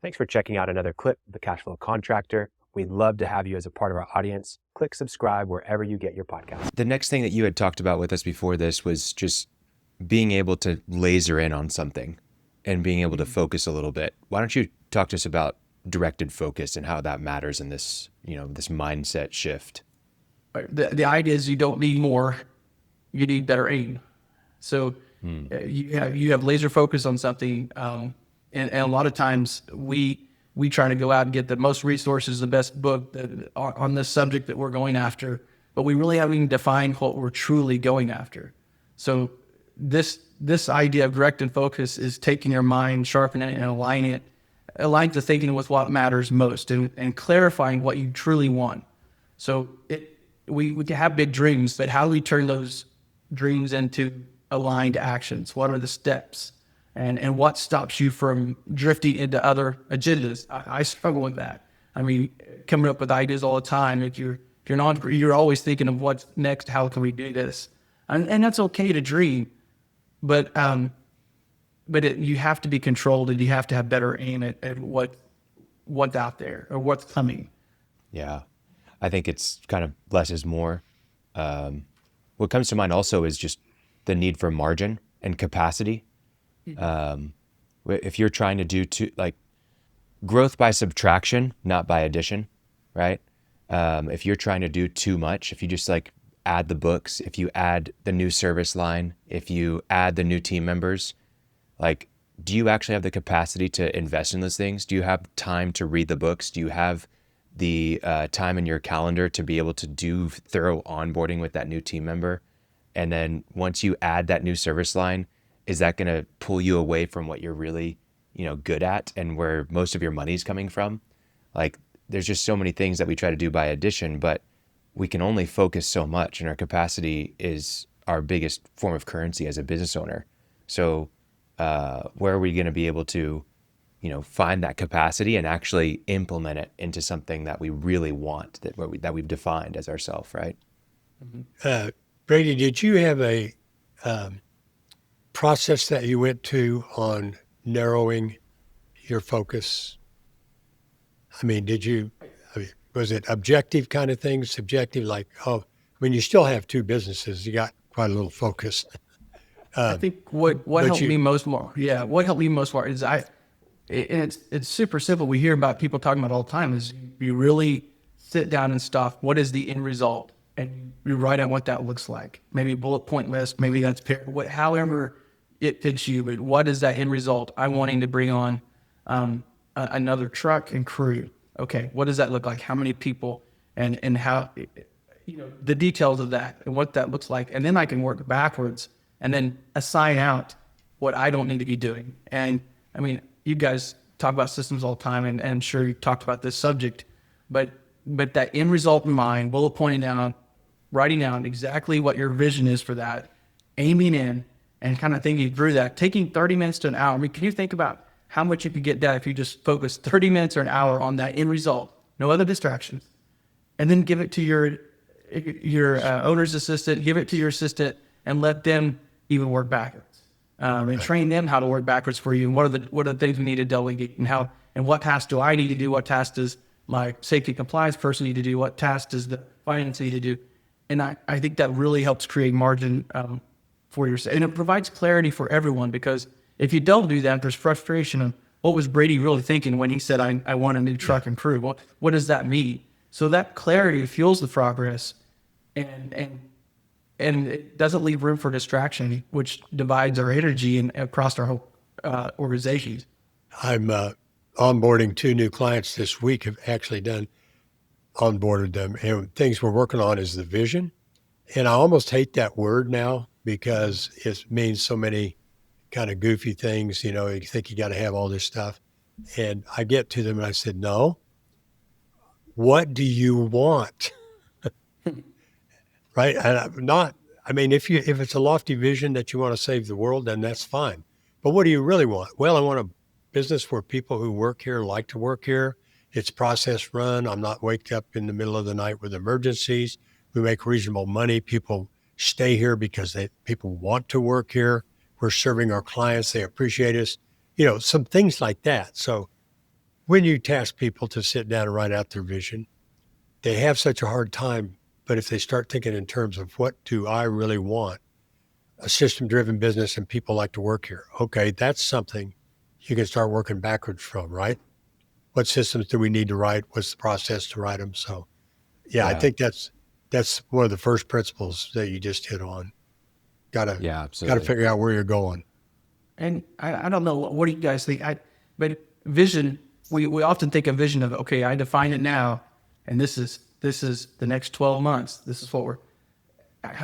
Thanks for checking out another clip of the Cashflow Contractor. We'd love to have you as a part of our audience. Click subscribe wherever you get your podcast. The next thing that you had talked about with us before this was just being able to laser in on something and being able to focus a little bit. Why don't you talk to us about directed focus and how that matters in this, this mindset shift? The idea is you don't need more, you need better aim. So you have laser focus on something, and a lot of times we try to go out and get the most resources, the best book on this subject that we're going after, but we really haven't even defined what we're truly going after. So this idea of directed focus is taking your mind, sharpening it, and aligning the thinking with what matters most, and clarifying what you truly want. So we can have big dreams, but how do we turn those dreams into aligned actions? What are the steps? And what stops you from drifting into other agendas? I struggle with that. I mean, coming up with ideas all the time. If you're not, you're always thinking of what's next. How can we do this? And that's okay to dream, but you have to be controlled, and you have to have better aim at what's out there or what's coming. Yeah, I think it's kind of less is more. What comes to mind also is just the need for margin and capacity. If you're trying to do growth by subtraction, not by addition, right? If you're trying to do too much, if you just add the books, if you add the new service line, if you add the new team members, do you actually have the capacity to invest in those things? Do you have time to read the books? Do you have the time in your calendar to be able to do thorough onboarding with that new team member? And then once you add that new service line, is that going to pull you away from what you're really, good at and where most of your money is coming from? There's just so many things that we try to do by addition, but we can only focus so much, and our capacity is our biggest form of currency as a business owner. So where are we going to be able to, find that capacity and actually implement it into something that we really want, that we've defined as ourself, right? Brady, did you have a process that you went to on narrowing your focus? Was it objective kind of thing, subjective? You still have two businesses. You got quite a little focus. I think what helped me most more is it's super simple. We hear about people talking about all the time is you really sit down and stop. What is the end result? And you write out what that looks like. Maybe a bullet point list, maybe that's however it fits you, but what is that end result? I'm wanting to bring on another truck and crew. Okay, what does that look like? How many people and how, the details of that and what that looks like. And then I can work backwards and then assign out what I don't need to be doing. And I mean, you guys talk about systems all the time, and I'm sure you talked about this subject, but that end result in mind, bullet pointing down, writing down exactly what your vision is for that, aiming in and kind of thinking through that, taking 30 minutes to an hour. I mean, can you think about how much you could get done if you just focus 30 minutes or an hour on that end result, no other distractions, and then give it to your owner's assistant, give it to your assistant, and let them even work backwards, and train them how to work backwards for you. And what are the things we need to delegate, and what tasks do I need to do? What tasks does my safety compliance person need to do? What tasks does the finance need to do? And I think that really helps create margin for yourself, and it provides clarity for everyone, because if you don't do that, there's frustration of what was Brady really thinking when he said, I want a new truck and crew? What does that mean? So that clarity fuels the progress, and it doesn't leave room for distraction, which divides our energy and across our whole organization. I'm onboarding 2 new clients this week. Have actually onboarded them, and things we're working on is the vision. And I almost hate that word now because it means so many kind of goofy things. You think you got to have all this stuff. And I get to them and I said, no, what do you want? Right? And if it's a lofty vision that you want to save the world, then that's fine. But what do you really want? Well, I want a business where people who work here like to work here. It's process run. I'm not waked up in the middle of the night with emergencies. We make reasonable money. People stay here because people want to work here. We're serving our clients. They appreciate us. Some things like that. So when you task people to sit down and write out their vision, they have such a hard time. But if they start thinking in terms of what do I really want, a system-driven business and people like to work here. Okay, that's something you can start working backwards from, right? What systems do we need to write? What's the process to write them? So, yeah. I think that's one of the first principles that you just hit on. Gotta figure out where you're going. And I don't know, what do you guys think? But vision, we often think of vision of, okay, I define it now, and this is the next 12 months. This is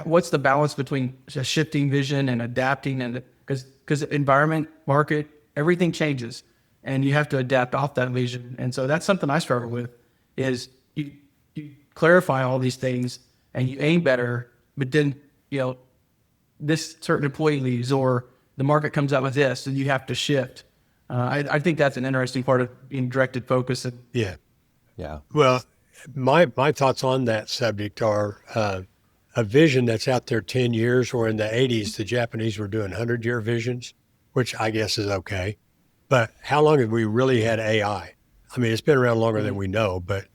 what's the balance between a shifting vision and adapting, and because environment, market, everything changes, and you have to adapt off that vision. And so that's something I struggle with, is you clarify all these things and you aim better, but then, this certain employee leaves or the market comes out with this and you have to shift. I think that's an interesting part of being directed focus. Yeah. Yeah. Well, my thoughts on that subject are a vision that's out there 10 years, or in the 80s, the Japanese were doing 100-year visions, which I guess is okay. But how long have we really had AI? I mean, it's been around longer than we know, but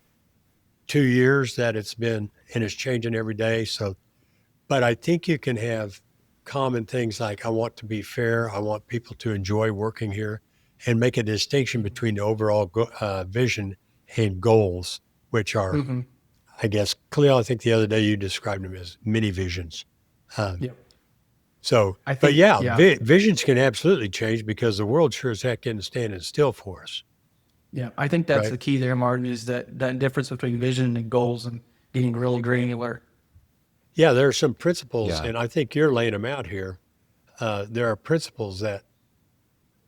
2 years that it's been, and it's changing every day. So, but I think you can have common things like, I want to be fair. I want people to enjoy working here, and make a distinction between the overall vision and goals, which are, I guess, Khalil, I think the other day you described them as mini visions. So, visions can absolutely change, because the world sure as heck isn't standing still for us. Yeah, I think that's Right. the key there, Martin, is that difference between vision and goals and getting really granular. Yeah, there are some principles, and I think you're laying them out here. There are principles that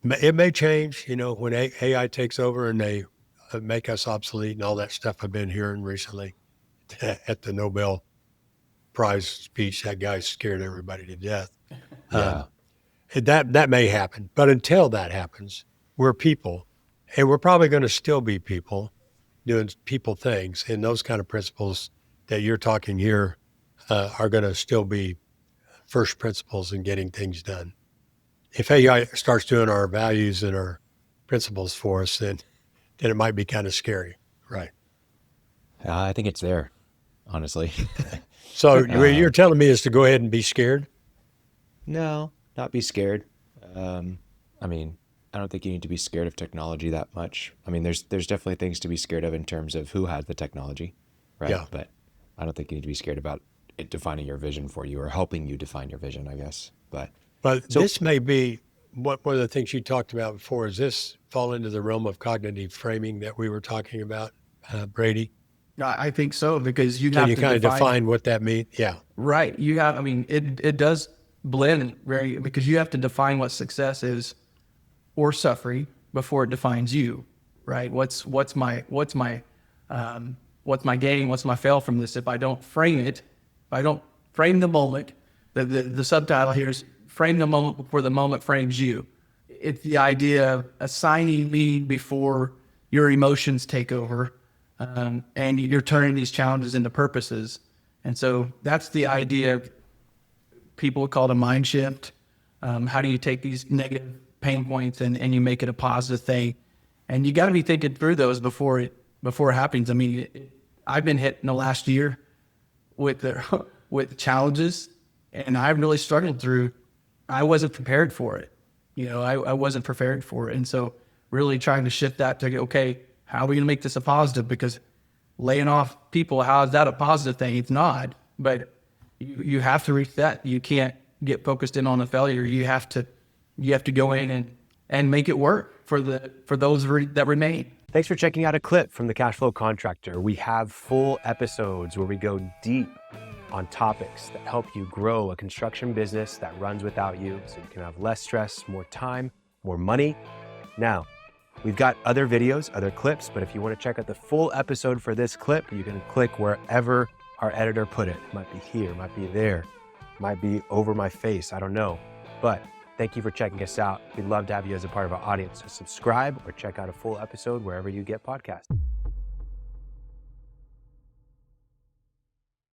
it may change, when AI takes over and they make us obsolete and all that stuff I've been hearing recently at the Nobel Prize speech. That guy scared everybody to death. Yeah. That may happen. But until that happens, we're people, and we're probably going to still be people doing people things. And those kind of principles that you're talking here are going to still be first principles in getting things done. If AI starts doing our values and our principles for us, then it might be kind of scary. Right. I think it's there, honestly. So what you're telling me is to go ahead and be scared? No, not be scared. I mean, I don't think you need to be scared of technology that much. I mean, there's definitely things to be scared of in terms of who has the technology, right? Yeah. But I don't think you need to be scared about it defining your vision for you, or helping you define your vision, I guess. But this may be one of the things you talked about before. Does this fall into the realm of cognitive framing that we were talking about, Brady? I think so, because you Can have you to kind of define what that means? Yeah. Right. It does blend because you have to define what success is or suffering before it defines you, right? What's my gain? What's my fail from this? If I don't frame it, if I don't frame the moment, the subtitle here is frame the moment before the moment frames you. It's the idea of assigning meaning before your emotions take over, and you're turning these challenges into purposes. And so that's the idea of, people call it a mind shift. How do you take these negative pain points and you make it a positive thing? And you got to be thinking through those before it happens. I mean, I've been hit in the last year with challenges, and I've really struggled through. I wasn't prepared for it. I wasn't prepared for it. And so really trying to shift that to, okay, how are we going to make this a positive? Because laying off people, how is that a positive thing? It's not, but you have to reset. You can't get focused in on the failure. You have to go in and make it work for those that remain. Thanks for checking out a clip from the Cashflow Contractor. We have full episodes where we go deep on topics that help you grow a construction business that runs without you, so you can have less stress, more time, more money. Now, we've got other videos, other clips, but if you want to check out the full episode for this clip, you can click wherever our editor put it. It might be here, might be there, might be over my face, I don't know. But thank you for checking us out. We'd love to have you as a part of our audience. So subscribe or check out a full episode wherever you get podcasts.